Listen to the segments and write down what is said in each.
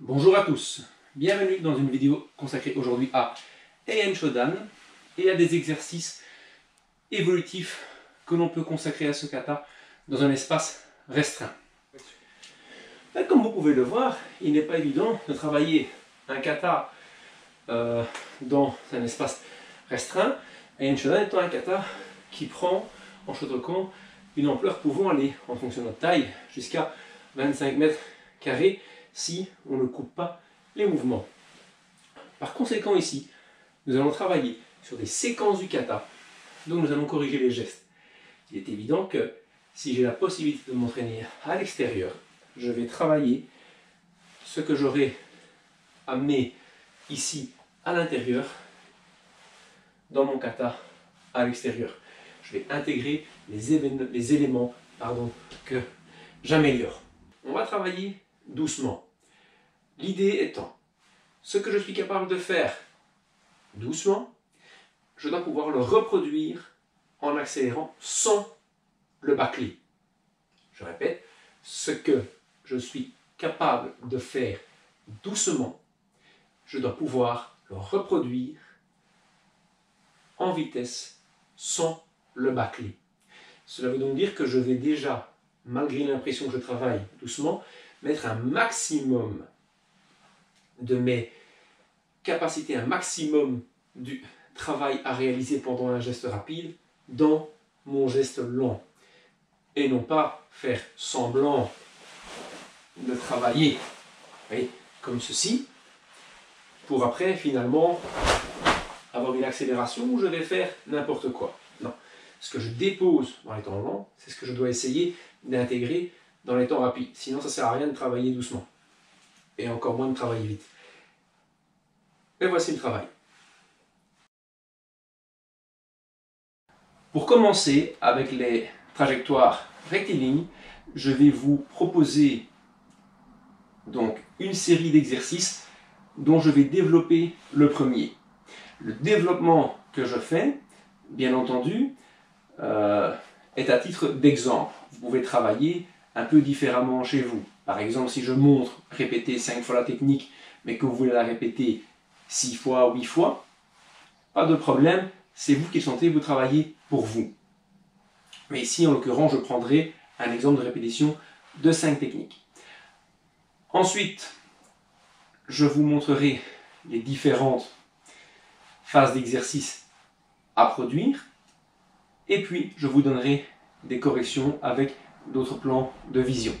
Bonjour à tous, bienvenue dans une vidéo consacrée aujourd'hui à Heian Shodan et à des exercices évolutifs que l'on peut consacrer à ce kata dans un espace restreint. Comme vous pouvez le voir, il n'est pas évident de travailler un kata dans un espace restreint. Heian Shodan étant un kata qui prend en Shotokan une ampleur pouvant aller, en fonction de notre taille, jusqu'à 25 mètres carrés si on ne coupe pas les mouvements. Par conséquent ici, nous allons travailler sur des séquences du kata, donc nous allons corriger les gestes. Il est évident que si j'ai la possibilité de m'entraîner à l'extérieur, je vais travailler ce que j'aurai amené ici à l'intérieur dans mon kata à l'extérieur. Je vais intégrer les éléments que j'améliore. On va travailler doucement. L'idée étant, ce que je suis capable de faire doucement, je dois pouvoir le reproduire en accélérant sans le bâcler. Je répète, ce que je suis capable de faire doucement, je dois pouvoir le reproduire en vitesse sans le bâcler. Cela veut donc dire que je vais déjà, malgré l'impression que je travaille doucement, mettre un maximum de mes capacités, un maximum du travail à réaliser pendant un geste rapide dans mon geste lent. Et non pas faire semblant de travailler, voyez, comme ceci, pour après finalement avoir une accélération où je vais faire n'importe quoi. Non. Ce que je dépose dans les temps lents, c'est ce que je dois essayer d'intégrer dans les temps rapides. Sinon, ça ne sert à rien de travailler doucement. Et encore moins de travailler vite. Et voici le travail. Pour commencer avec les trajectoires rectilignes, je vais vous proposer donc une série d'exercices dont je vais développer le premier. Le développement que je fais, bien entendu, est à titre d'exemple. Vous pouvez travailler un peu différemment chez vous. Par exemple, si je montre répéter 5 fois la technique, mais que vous voulez la répéter 6 fois, 8 fois, pas de problème, c'est vous qui sentez, vous travaillez pour vous. Mais ici, en l'occurrence, je prendrai un exemple de répétition de 5 techniques. Ensuite, je vous montrerai les différentes phases d'exercice à produire, et puis je vous donnerai des corrections avec d'autres plans de vision.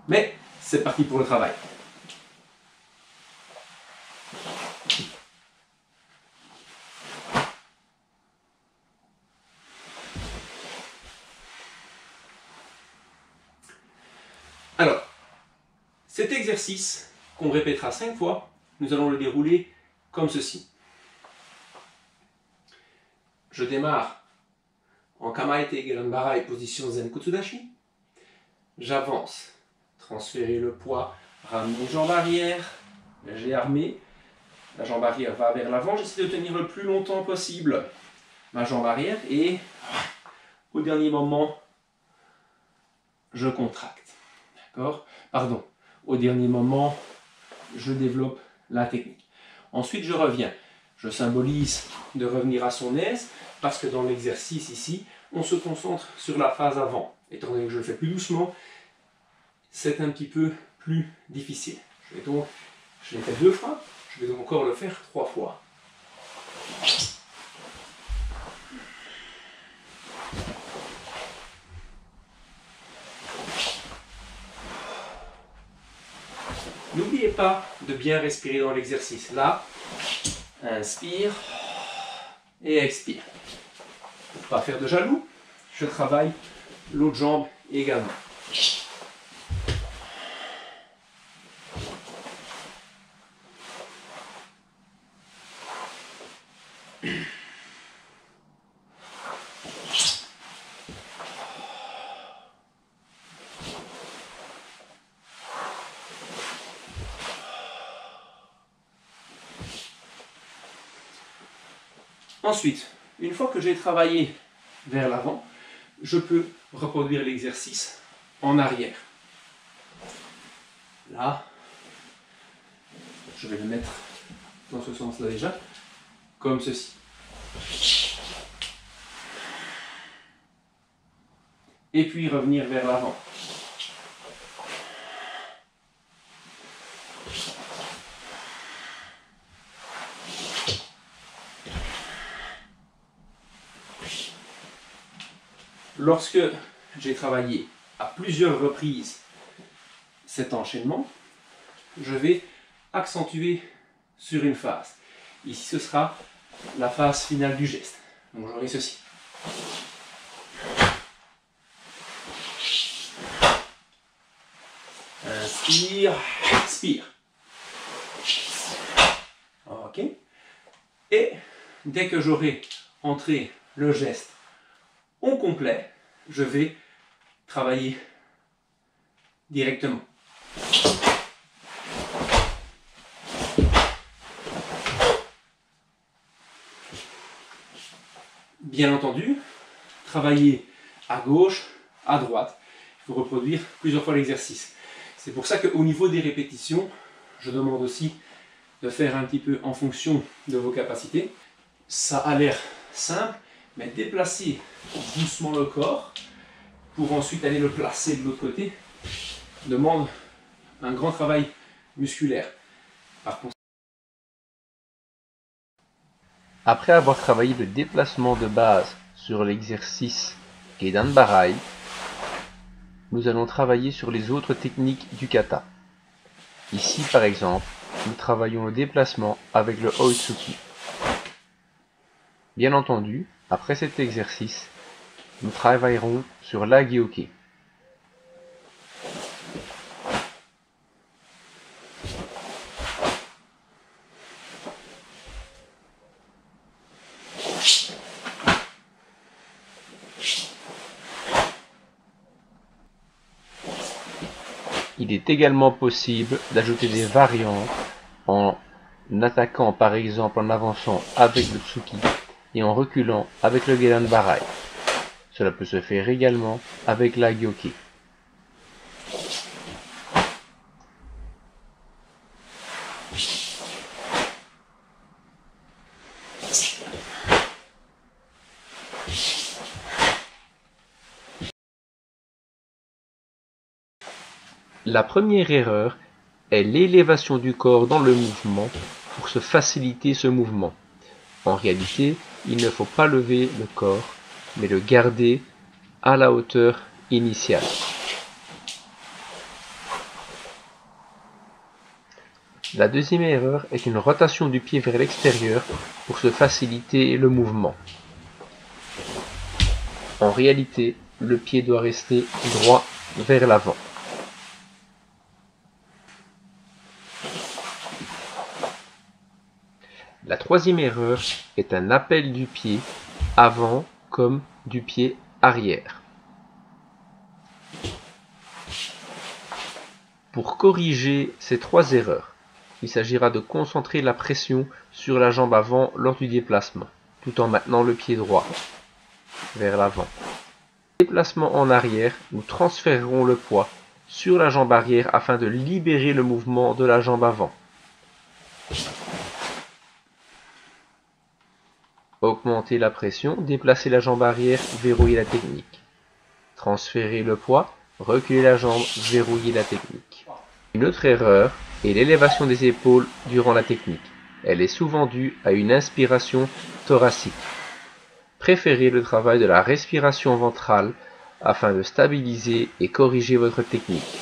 Mais c'est parti pour le travail. Alors, cet exercice qu'on répétera 5 fois, nous allons le dérouler comme ceci. Je démarre en Kamaete Geranbarai, position Zen Kutsudashi. J'avance, transférer le poids, ramener jambe arrière, j'ai armé. La jambe arrière va vers l'avant, j'essaie de tenir le plus longtemps possible ma jambe arrière et au dernier moment, je contracte. D'accord ? Pardon, au dernier moment, je développe la technique. Ensuite, je reviens. Je symbolise de revenir à son aise parce que dans l'exercice ici, on se concentre sur la phase avant. Étant donné que je le fais plus doucement, c'est un petit peu plus difficile. Je l'ai fait 2 fois, je vais donc encore le faire 3 fois. N'oubliez pas de bien respirer dans l'exercice. Là, inspire et expire. Pour ne pas faire de jaloux, je travaille l'autre jambe également. Ensuite, une fois que j'ai travaillé vers l'avant, je peux reproduire l'exercice en arrière. Là, Je vais le mettre dans ce sens-là déjà, comme ceci. Et puis revenir vers l'avant. Lorsque j'ai travaillé à plusieurs reprises cet enchaînement, je vais accentuer sur une phase. Ici, ce sera la phase finale du geste. Donc j'aurai ceci. Inspire, expire. Ok. Et dès que j'aurai entré le geste au complet, je vais travailler directement. Bien entendu, travailler à gauche, à droite. Il faut reproduire plusieurs fois l'exercice. C'est pour ça qu'au niveau des répétitions, je demande aussi de faire un petit peu en fonction de vos capacités. Ça a l'air simple, mais déplacer doucement le corps pour ensuite aller le placer de l'autre côté demande un grand travail musculaire. Par contre, après avoir travaillé le déplacement de base sur l'exercice Gedan Barai, nous allons travailler sur les autres techniques du kata. Ici par exemple, nous travaillons le déplacement avec le Oitsuki. Bien entendu, après cet exercice, nous travaillerons sur l'Agioke. Il est également possible d'ajouter des variantes en attaquant par exemple en avançant avec le Tsuki et en reculant avec le Gedan Barai. Cela peut se faire également avec la Gyoke. La première erreur est l'élévation du corps dans le mouvement pour se faciliter ce mouvement. En réalité, il ne faut pas lever le corps, mais le garder à la hauteur initiale. La deuxième erreur est une rotation du pied vers l'extérieur pour se faciliter le mouvement. En réalité, le pied doit rester droit vers l'avant. La troisième erreur est un appel du pied avant comme du pied arrière. Pour corriger ces trois erreurs, il s'agira de concentrer la pression sur la jambe avant lors du déplacement, tout en maintenant le pied droit vers l'avant. Déplacement en arrière, nous transférerons le poids sur la jambe arrière afin de libérer le mouvement de la jambe avant. Augmenter la pression, déplacer la jambe arrière, verrouiller la technique. Transférer le poids, reculer la jambe, verrouiller la technique. Une autre erreur est l'élévation des épaules durant la technique. Elle est souvent due à une inspiration thoracique. Préférez le travail de la respiration ventrale afin de stabiliser et corriger votre technique.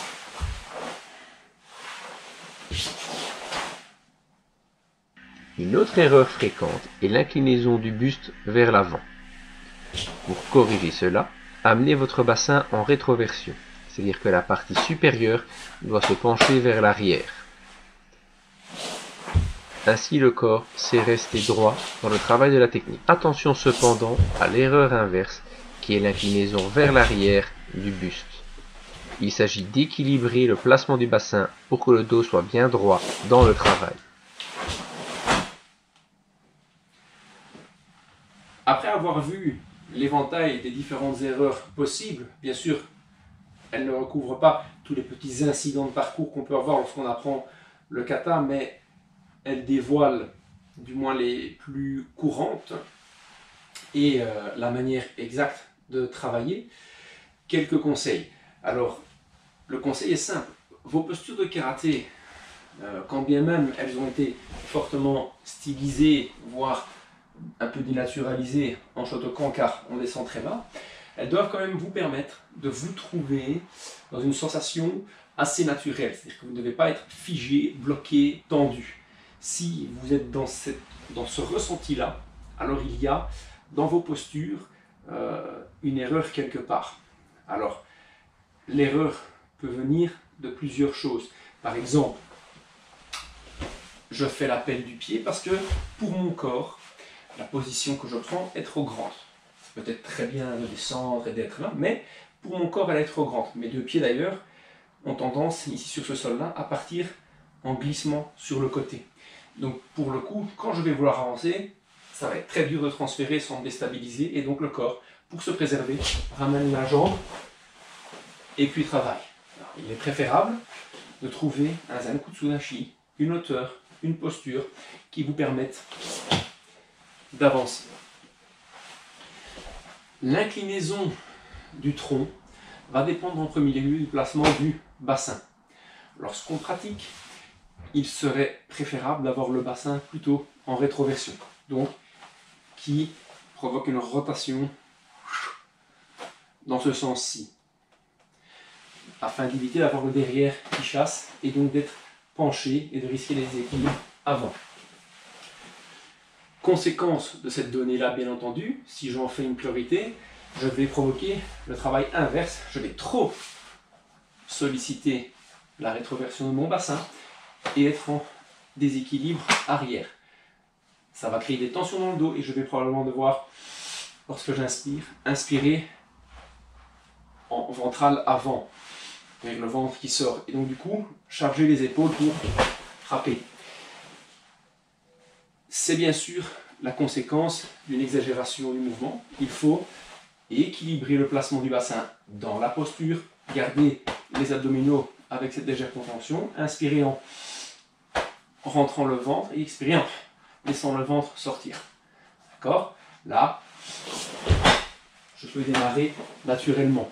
Une autre erreur fréquente est l'inclinaison du buste vers l'avant. Pour corriger cela, amenez votre bassin en rétroversion, c'est-à-dire que la partie supérieure doit se pencher vers l'arrière. Ainsi le corps sait rester droit dans le travail de la technique. Attention cependant à l'erreur inverse qui est l'inclinaison vers l'arrière du buste. Il s'agit d'équilibrer le placement du bassin pour que le dos soit bien droit dans le travail. Après avoir vu l'éventail des différentes erreurs possibles, bien sûr, elles ne recouvrent pas tous les petits incidents de parcours qu'on peut avoir lorsqu'on apprend le kata, mais elle dévoile, du moins les plus courantes, et la manière exacte de travailler, quelques conseils. Alors, le conseil est simple. Vos postures de karaté, quand bien même elles ont été fortement stylisées, voire un peu dénaturalisées en Shotokan car on descend très bas, elles doivent quand même vous permettre de vous trouver dans une sensation assez naturelle. C'est-à-dire que vous ne devez pas être figé, bloqué, tendu. Si vous êtes dans ce ressenti-là, alors il y a dans vos postures une erreur quelque part. Alors, l'erreur peut venir de plusieurs choses. Par exemple, je fais l'appel du pied parce que pour mon corps, la position que je prends est trop grande. C'est peut-être très bien de descendre et d'être là, mais pour mon corps, elle est trop grande. Mes deux pieds d'ailleurs ont tendance, ici sur ce sol-là, à partir en glissement sur le côté. Donc pour le coup, quand je vais vouloir avancer, ça va être très dur de transférer sans me déstabiliser, et donc le corps, pour se préserver, ramène la jambe et puis travaille. Alors, il est préférable de trouver un Zankutsudashi, une hauteur, une posture qui vous permettent d'avancer. L'inclinaison du tronc va dépendre en premier lieu du placement du bassin. Lorsqu'on pratique, il serait préférable d'avoir le bassin plutôt en rétroversion, donc qui provoque une rotation dans ce sens-ci, afin d'éviter d'avoir le derrière qui chasse et donc d'être penché et de risquer les déséquilibres avant. Conséquence de cette donnée-là, bien entendu, si j'en fais une priorité, je vais provoquer le travail inverse. Je vais trop solliciter la rétroversion de mon bassin et être en déséquilibre arrière. Ça va créer des tensions dans le dos et je vais probablement devoir, lorsque j'inspire, inspirer en ventral avant, avec le ventre qui sort. Et donc du coup, charger les épaules pour frapper. C'est bien sûr la conséquence d'une exagération du mouvement. Il faut équilibrer le placement du bassin dans la posture, garder les abdominaux avec cette légère contention, inspirer en rentrant le ventre et expirer en laissant le ventre sortir. D'accord? Là, je peux démarrer naturellement.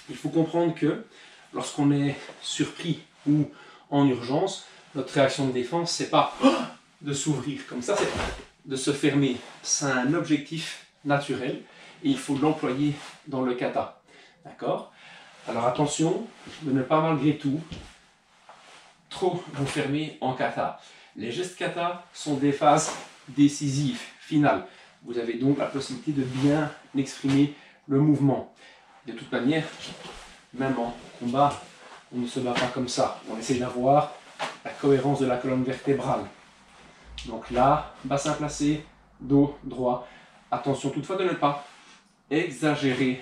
Il faut comprendre que lorsqu'on est surpris ou en urgence, notre réaction de défense, c'est pas de s'ouvrir comme ça, c'est de se fermer. C'est un objectif naturel et il faut l'employer dans le kata. D'accord? Alors attention de ne pas malgré tout trop vous fermer en kata. Les gestes kata sont des phases décisives, finales. Vous avez donc la possibilité de bien exprimer le mouvement. De toute manière, même en combat, on ne se bat pas comme ça. On essaie d'avoir la cohérence de la colonne vertébrale. Donc là, bassin placé, dos droit. Attention toutefois de ne pas exagérer